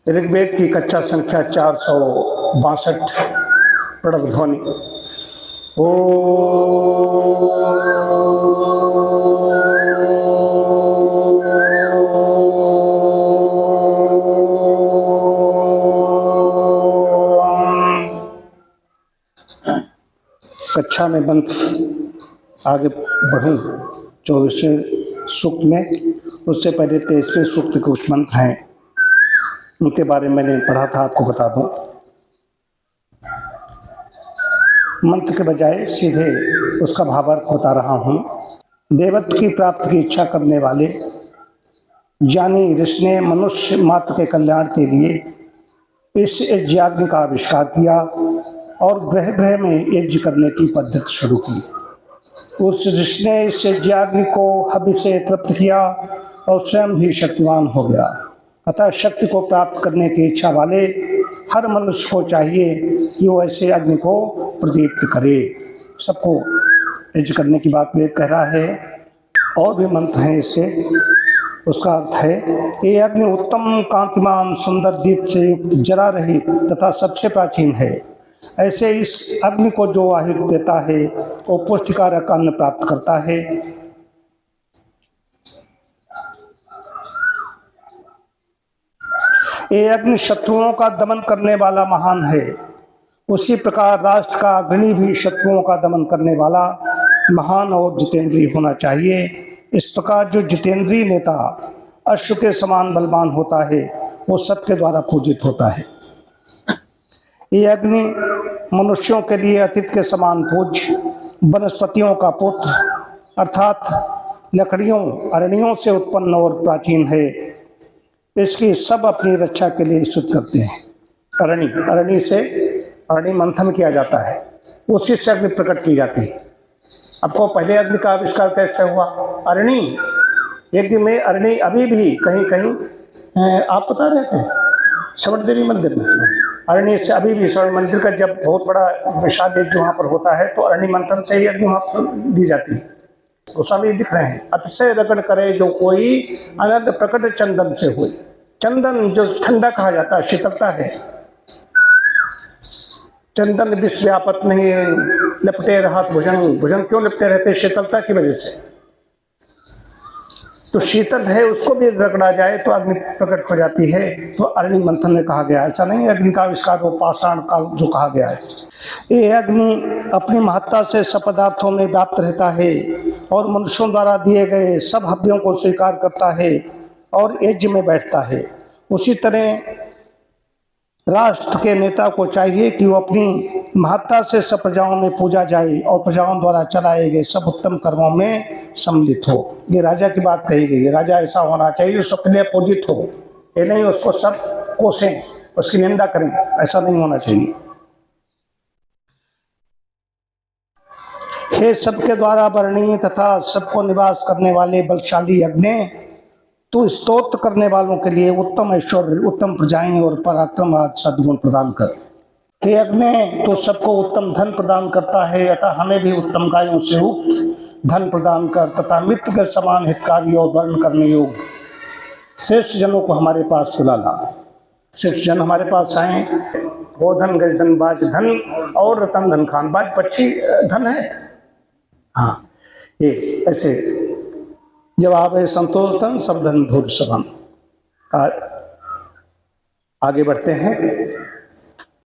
ऋग्वेद की कक्षा संख्या 462 प्रणव ध्वनि। ओ कक्षा में मंत्र आगे बढ़ूं 24वें सूक्त में, उससे पहले 23वें सूक्त के कुछ मंत्र हैं, उनके बारे में मैंने पढ़ा था, आपको बता दूं। मंत्र के बजाय सीधे उसका भावार्थ बता रहा हूं। देवत्व की प्राप्ति की इच्छा करने वाले ज्ञानी ऋषि ने मनुष्य मात्र के कल्याण के लिए इस यज्ञ का आविष्कार किया और ग्रह ग्रह में यज्ञ करने की पद्धति शुरू की। उस ऋषि ने इस यज्ञ को हवि से तृप्त किया और स्वयं भी शक्तिवान हो गया। अतः शक्ति को प्राप्त करने की इच्छा वाले हर मनुष्य को चाहिए कि वो ऐसे अग्नि को प्रदीप्त करे। सबको यज्ञ करने की बात वेद कह रहा है। और भी मंत्र हैं इसके। उसका अर्थ है, ये अग्नि उत्तम कांतिमान सुंदर दीप से युक्त जरा रहित तथा सबसे प्राचीन है। ऐसे इस अग्नि को जो आहुति देता है वो पुष्टिकारक अन्न प्राप्त करता है। ये अग्नि शत्रुओं का दमन करने वाला महान है। उसी प्रकार राष्ट्र का अग्नि भी शत्रुओं का दमन करने वाला महान और जितेंद्रीय होना चाहिए। इस प्रकार जो जितेंद्रीय नेता अश्व के समान बलवान होता है वो सबके द्वारा पूजित होता है। ये अग्नि मनुष्यों के लिए अतीत के समान पूज्य, वनस्पतियों का पुत्र अर्थात लकड़ियों अरण्यों से उत्पन्न और प्राचीन है। इसकी सब अपनी रक्षा के लिए स्तुत करते हैं। अरणी से अरणी मंथन किया जाता है, उसी से अग्नि प्रकट की जाती है। आपको पहले अग्नि का आविष्कार कैसे हुआ? अरणी यज्ञ में अरणी अभी भी कहीं कहीं आप बता रहे थे श्रवण देवी मंदिर में, अरणी से अभी भी श्रवण मंदिर का जब बहुत बड़ा विशाल यज्ञ वहाँ पर होता है तो अरणी मंथन से ही अग्नि वहाँ पर दी जाती है। गोस्वामी लिख रहे हैं, अतिशय रगड़ करे जो कोई अनंत प्रकट चंदन से हुई। चंदन जो ठंडा कहा जाता है, शीतलता है। चंदन विष व्यापत नहीं लपटे रहा भुजंग। भुजंग क्यों लपटे रहते? शीतलता की वजह से। तो शीतल है, उसको भी रगड़ा जाए तो अग्नि प्रकट हो जाती है। तो अग्नि मंथन में कहा गया, ऐसा नहीं अग्नि का आविष्कार वो पाषाण काल जो कहा गया है। ये अग्नि अपनी महत्ता से सब पदार्थों में व्याप्त रहता है और मनुष्यों द्वारा दिए गए सब हव्यों को स्वीकार करता है और यज्ञ में बैठता है। उसी तरह राष्ट्र के नेता को चाहिए कि वो अपनी महत्ता से सब प्रजाओं में पूजा जाए और प्रजाओं द्वारा चलाए गए सब उत्तम कर्मों में सम्मिलित हो। ये राजा की बात कही गई है। राजा ऐसा होना चाहिए जो सबके लिए पूजित हो, ये नहीं उसको सब कोसें, उसकी निंदा करें, ऐसा नहीं होना चाहिए। हे सबके द्वारा वर्णीय तथा सबको निवास करने वाले बलशाली अग्नि, तू स्तोत्र करने वालों के लिए उत्तम ऐश्वर्य, उत्तम प्रजाएं और पराक्रम आदि सद्गुण प्रदान कर। हे अग्नि, तो सबको उत्तम धन प्रदान करता है, अतः हमें भी उत्तम गायों से युक्त धन प्रदान कर तथा मित्र के समान हितकारी और वर्ण करने योग्य श्रेष्ठ जनों को हमारे पास बुला ला। श्रेष्ठ जन हमारे पास आए। गोधन गजधन बाज धन और रतन धन खान। बाज पक्षी धन है। हाँ, ये ऐसे जवाब है संतोष धन सब धन धूर सबम। आगे बढ़ते हैं।